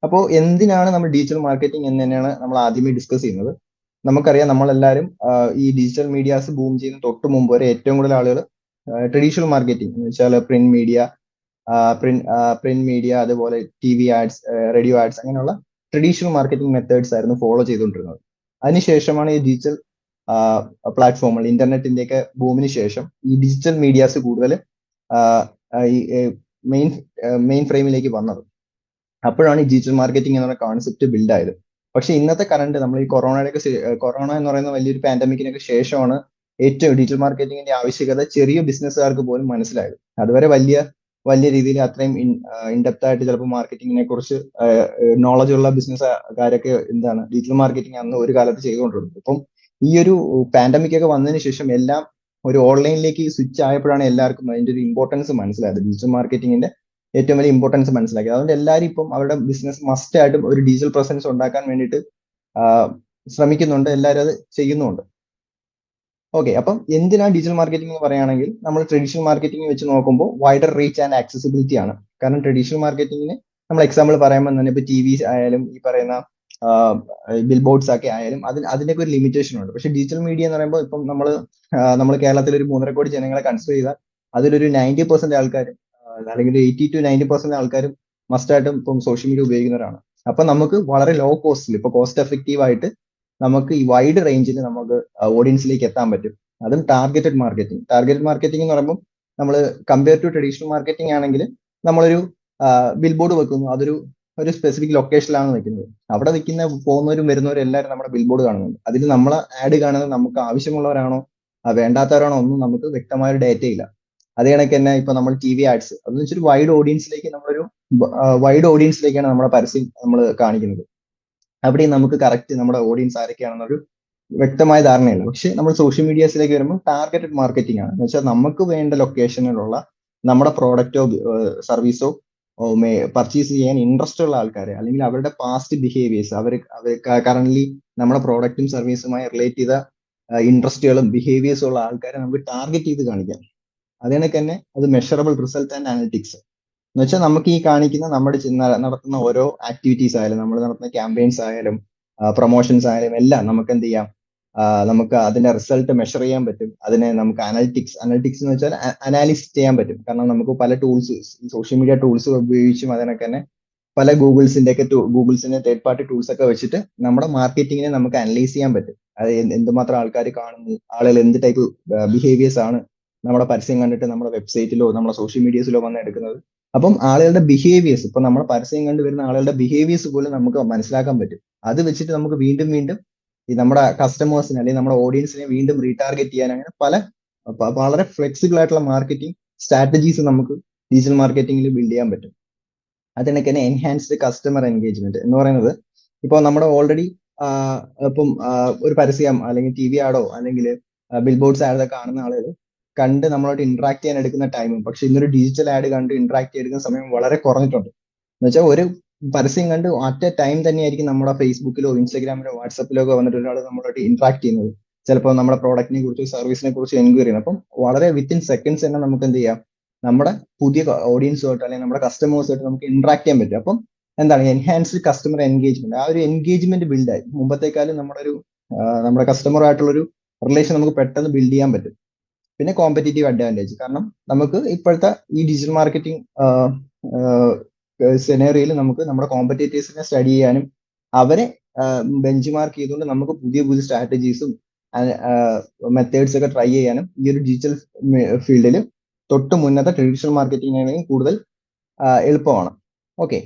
അപ്പോൾ എന്തിനാണ് നമ്മൾ ഡിജിറ്റൽ മാർക്കറ്റിംഗ് എന്ന് തന്നെയാണ് നമ്മൾ ആദ്യമേ ഡിസ്കസ് ചെയ്യുന്നത്. നമുക്കറിയാം നമ്മളെല്ലാവരും ഈ ഡിജിറ്റൽ മീഡിയാസ് ബൂം ചെയ്യുന്ന തൊട്ട് മുമ്പ് വരെ ഏറ്റവും കൂടുതൽ ആളുകൾ ട്രഡീഷണൽ മാർക്കറ്റിംഗ് എന്ന് വെച്ചാൽ പ്രിന്റ് മീഡിയ അതുപോലെ TV ആഡ്സ്, റേഡിയോ ആഡ്സ്, അങ്ങനെയുള്ള ട്രഡീഷണൽ മാർക്കറ്റിംഗ് മെത്തേഡ്സ് ആയിരുന്നു ഫോളോ ചെയ്തുകൊണ്ടിരുന്നത്. അതിനുശേഷമാണ് ഈ ഡിജിറ്റൽ പ്ലാറ്റ്ഫോമുകൾ, ഇന്റർനെറ്റിന്റെ ഒക്കെ ബൂമിന് ശേഷം ഈ ഡിജിറ്റൽ മീഡിയാസ് കൂടുതൽ ഈ മെയിൻ ഫ്രെയിമിലേക്ക് വന്നത്. അപ്പോഴാണ് ഈ ഡിജിറ്റൽ മാർക്കറ്റിംഗ് എന്നുള്ള കോൺസെപ്റ്റ് ബിൽഡ് ആയത്. പക്ഷെ ഇന്നത്തെ കറണ്ട് നമ്മൾ ഈ കൊറോണ എന്ന് പറയുന്ന വലിയൊരു പാൻഡമിക്കിനൊക്കെ ശേഷമാണ് ഏറ്റവും ഡിജിറ്റൽ മാർക്കറ്റിംഗിന്റെ ആവശ്യകത ചെറിയ ബിസിനസ്സുകാർക്ക് പോലും മനസ്സിലായത്. അതുവരെ വലിയ രീതിയിൽ അത്രയും ഇൻഡെപ്ത് ആയിട്ട് ചിലപ്പോൾ മാർക്കറ്റിങ്ങിനെ കുറിച്ച് നോളജ് ഉള്ള ബിസിനസ്സുകാരൊക്കെ എന്താണ് ഡിജിറ്റൽ മാർക്കറ്റിംഗ് അന്ന് ഒരു കാലത്ത് ചെയ്തുകൊണ്ടിരുന്നത്. ഇപ്പം ഈ ഒരു പാൻഡമിക് ഒക്കെ വന്നതിന് ശേഷം എല്ലാം ഒരു ഓൺലൈനിലേക്ക് സ്വിച്ച് ആയപ്പോഴാണ് എല്ലാവർക്കും അതിന്റെ ഒരു ഇമ്പോർട്ടൻസ് മനസ്സിലായത്, ഡിജിറ്റൽ മാർക്കറ്റിംഗിന്റെ ഏറ്റവും വലിയ ഇമ്പോർട്ടൻസ് മനസ്സിലാക്കി. അതുകൊണ്ട് എല്ലാവരും ഇപ്പം അവരുടെ ബിസിനസ് മസ്റ്റ് ആയിട്ടും ഒരു ഡിജിറ്റൽ പ്രസൻസ് ഉണ്ടാക്കാൻ വേണ്ടിയിട്ട് ശ്രമിക്കുന്നുണ്ട്, എല്ലാവരും അത് ചെയ്യുന്നുണ്ട്. ഓക്കെ, അപ്പം എന്തിനാണ് ഡിജിറ്റൽ മാർക്കറ്റിംഗ് എന്ന് പറയുകയാണെങ്കിൽ നമ്മൾ ട്രഡീഷണൽ മാർക്കറ്റിംഗ് വെച്ച് നോക്കുമ്പോൾ വൈഡർ റീച്ച് ആൻഡ് ആക്സസിബിലിറ്റി ആണ്. കാരണം ട്രഡീഷണൽ മാർക്കറ്റിംഗിന് നമ്മൾ എക്സാമ്പിൾ പറയുമ്പോൾ തന്നെ ഇപ്പൊ TV ആയാലും ഈ പറയുന്ന ബിൽ ബോർഡ്സ് ഒക്കെ ആയാലും അതിനൊക്കെ ഒരു ലിമിറ്റേഷൻ ഉണ്ട്. പക്ഷെ ഡിജിറ്റൽ മീഡിയ എന്ന് പറയുമ്പോൾ ഇപ്പം നമ്മൾ കേരളത്തിൽ ഒരു 3.5 കോടി ജനങ്ങളെ കൺസിഡർ ചെയ്താൽ അതിലൊരു 90% ആൾക്കാരും അല്ലെങ്കിൽ 80 to 90% ആൾക്കാരും മസ്റ്റായിട്ടും ഇപ്പം സോഷ്യൽ മീഡിയ ഉപയോഗിക്കുന്നവരാണ്. അപ്പൊ നമുക്ക് വളരെ ലോ കോസ്റ്റിൽ, ഇപ്പൊ കോസ്റ്റ് എഫക്റ്റീവ് ആയിട്ട് നമുക്ക് ഈ വൈഡ് റേഞ്ചിൽ നമുക്ക് ഓഡിയൻസിലേക്ക് എത്താൻ പറ്റും. അതും ടാർഗറ്റഡ് മാർക്കറ്റിംഗ് എന്ന് പറയുമ്പോൾ നമ്മൾ കമ്പയർ ടു ട്രഡീഷണൽ മാർക്കറ്റിംഗ് ആണെങ്കിൽ നമ്മളൊരു ബിൽ ബോർഡ് വെക്കുന്നു, ഒരു സ്പെസിഫിക് ലൊക്കേഷനിലാണ് നിൽക്കുന്നത്. അവിടെ നിൽക്കുന്ന പോകുന്നവരും വരുന്നവരും എല്ലാവരും നമ്മുടെ ബിൽ ബോർഡ് കാണുന്നുണ്ട്. അതിൽ നമ്മളെ ആഡ് കാണുന്നത് നമുക്ക് ആവശ്യമുള്ളവരാണോ വേണ്ടാത്തവരാണോ ഒന്നും നമുക്ക് വ്യക്തമായ ഒരു ഡേറ്റ ഇല്ല. അതേ കണക്ക് തന്നെ ഇപ്പൊ നമ്മൾ TV ആഡ്സ് അതെന്ന് വെച്ചാൽ വൈഡ് ഓഡിയൻസിലേക്കാണ് നമ്മുടെ പരസ്യം നമ്മൾ കാണിക്കുന്നത്. അവിടെ നമുക്ക് കറക്റ്റ് നമ്മുടെ ഓഡിയൻസ് ആരൊക്കെയാണെന്നൊരു വ്യക്തമായ ധാരണയില്ല. പക്ഷെ നമ്മൾ സോഷ്യൽ മീഡിയാസിലേക്ക് വരുമ്പോൾ ടാർഗറ്റഡ് മാർക്കറ്റിംഗ് ആണ്. എന്ന് വെച്ചാൽ നമുക്ക് വേണ്ട ലൊക്കേഷനിലുള്ള നമ്മുടെ പ്രോഡക്റ്റോ സർവീസോ പർച്ചേസ് ചെയ്യാൻ ഇൻട്രസ്റ്റ് ഉള്ള ആൾക്കാരെ, അല്ലെങ്കിൽ അവരുടെ പാസ്റ്റ് ബിഹേവിയേഴ്സ്, അവർ കറന്റ് നമ്മുടെ പ്രോഡക്റ്റും സർവീസുമായി റിലേറ്റ് ചെയ്ത ഇൻട്രസ്റ്റുകളും ബിഹേവിയേഴ്സും ഉള്ള ആൾക്കാരെ നമുക്ക് ടാർഗറ്റ് ചെയ്ത് കാണിക്കാം. അതുകണക്ക് തന്നെ അത് മെഷറബിൾ റിസൾട്ട് ആൻഡ് അനലിറ്റിക്സ് എന്ന് വെച്ചാൽ നമുക്ക് ഈ കാണിക്കുന്ന നമ്മുടെ നടത്തുന്ന ഓരോ ആക്ടിവിറ്റീസ് ആയാലും, നമ്മൾ നടത്തുന്ന ക്യാമ്പയിൻസ് ആയാലും പ്രൊമോഷൻസ് ആയാലും എല്ലാം നമുക്ക് എന്ത് ചെയ്യാം, നമുക്ക് അതിന്റെ റിസൾട്ട് മെഷർ ചെയ്യാൻ പറ്റും. അതിനെ നമുക്ക് അനലിറ്റിക്സ് എന്ന് വെച്ചാൽ അനാലിസ് ചെയ്യാൻ പറ്റും. കാരണം നമുക്ക് പല ടൂൾസ്, സോഷ്യൽ മീഡിയ ടൂൾസ് ഉപയോഗിച്ചും അതിനൊക്കെ തന്നെ പല ഗൂഗിൾസിന്റെ തേർഡ് പാർട്ടി ടൂൾസ് ഒക്കെ വെച്ചിട്ട് നമ്മുടെ മാർക്കറ്റിങ്ങിനെ നമുക്ക് അനലൈസ് ചെയ്യാൻ പറ്റും. അത് എന്തുമാത്രം ആൾക്കാർ കാണുന്നു, ആളുകൾ എന്ത് ടൈപ്പ് ബിഹേവിയേഴ്സ് ആണ് നമ്മുടെ പരസ്യം കണ്ടിട്ട് നമ്മുടെ വെബ്സൈറ്റിലോ നമ്മുടെ സോഷ്യൽ മീഡിയസിലോ വന്ന് എടുക്കുന്നത്. അപ്പം ആളുകളുടെ ബിഹേവിയേഴ്സ്, ഇപ്പൊ നമ്മുടെ പരസ്യം കണ്ടു വരുന്ന ആളുകളുടെ ബിഹേവിയേഴ്സ് പോലും നമുക്ക് മനസ്സിലാക്കാൻ പറ്റും. അത് വെച്ചിട്ട് നമുക്ക് വീണ്ടും ഈ നമ്മുടെ കസ്റ്റമേഴ്സിനെ അല്ലെങ്കിൽ നമ്മുടെ ഓഡിയൻസിനെ വീണ്ടും റീടാർഗറ്റ് ചെയ്യാൻ അങ്ങനെ വളരെ ഫ്ലെക്സിബിൾ ആയിട്ടുള്ള മാർക്കറ്റിംഗ് സ്ട്രാറ്റജീസ് നമുക്ക് ഡിജിറ്റൽ മാർക്കറ്റിംഗിൽ ബിൽഡ് ചെയ്യാൻ പറ്റും. അതിനൊക്കെ തന്നെ എൻഹാൻസ്ഡ് കസ്റ്റമർ എൻഗേജ്മെന്റ് എന്ന് പറയുന്നത്, ഇപ്പോൾ നമ്മുടെ ഓൾറെഡി ഇപ്പം ഒരു പരസ്യം അല്ലെങ്കിൽ TV ആഡോ അല്ലെങ്കിൽ ബിൽ ബോർഡ്സ് ആഡോ കാണുന്ന ആളുകൾ കണ്ട് നമ്മളോട് ഇന്ററാക്ട് ചെയ്യാൻ എടുക്കുന്ന ടൈമും പക്ഷെ ഇന്നൊരു ഡിജിറ്റൽ ആഡ് കണ്ട് ഇന്ററാക്ട് ചെയ്തെടുക്കുന്ന സമയം വളരെ കുറഞ്ഞിട്ടുണ്ട്. എന്ന് വെച്ചാൽ ഒരു പരസ്യം കണ്ട് അറ്റ് എ ടൈം തന്നെയായിരിക്കും നമ്മുടെ ഫേസ്ബുക്കിലോ ഇൻസ്റ്റാഗ്രാമിലോ വാട്സപ്പിലോ ഒക്കെ വന്നിട്ട് ഒരാൾ നമ്മളോട് ഇന്ററാക്ട് ചെയ്യുന്നത്. ചിലപ്പോൾ നമ്മുടെ പ്രോഡക്റ്റിനെ കുറിച്ച് സർവീസിനെ കുറിച്ച് എൻക്വയറി ചെയ്യുന്നത്. അപ്പം വളരെ വിത്തിൻ സെക്കൻഡ്സ് തന്നെ നമുക്ക് എന്ത് ചെയ്യാം, നമ്മുടെ പുതിയ ഓഡിയൻസുമായിട്ട് അല്ലെങ്കിൽ നമ്മുടെ കസ്റ്റമേഴ്സുമായിട്ട് നമുക്ക് ഇന്ററാക്ട് ചെയ്യാൻ പറ്റും. അപ്പം എന്താണ് എൻഹാൻസ്ഡ് കസ്റ്റമർ എൻഗേജ്മെന്റ്, ആ ഒരു എൻഗേജ്മെന്റ് ബിൽഡായി. മുമ്പത്തേക്കാളും നമ്മുടെ കസ്റ്റമറുമായിട്ടുള്ളൊരു റിലേഷൻ നമുക്ക് പെട്ടെന്ന് ബിൽഡ് ചെയ്യാൻ പറ്റും. പിന്നെ കോമ്പറ്റീറ്റീവ് അഡ്വാൻറ്റേജ്, കാരണം നമുക്ക് ഇപ്പോഴത്തെ ഈ ഡിജിറ്റൽ മാർക്കറ്റിംഗ് സെനേറിയയിൽ നമുക്ക് നമ്മുടെ കോമ്പറ്റീറ്റേഴ്സിനെ സ്റ്റഡി ചെയ്യാനും അവരെ ബെഞ്ച് മാർക്ക് ചെയ്തുകൊണ്ട് നമുക്ക് പുതിയ സ്ട്രാറ്റജീസും മെത്തേഡ്സ് ഒക്കെ ട്രൈ ചെയ്യാനും ഈ ഒരു ഡിജിറ്റൽ ഫീൽഡിൽ തൊട്ട് മുന്നത്തെ ട്രഡീഷണൽ മാർക്കറ്റിംഗ് കൂടുതൽ എളുപ്പമാണ്. ഓക്കെ,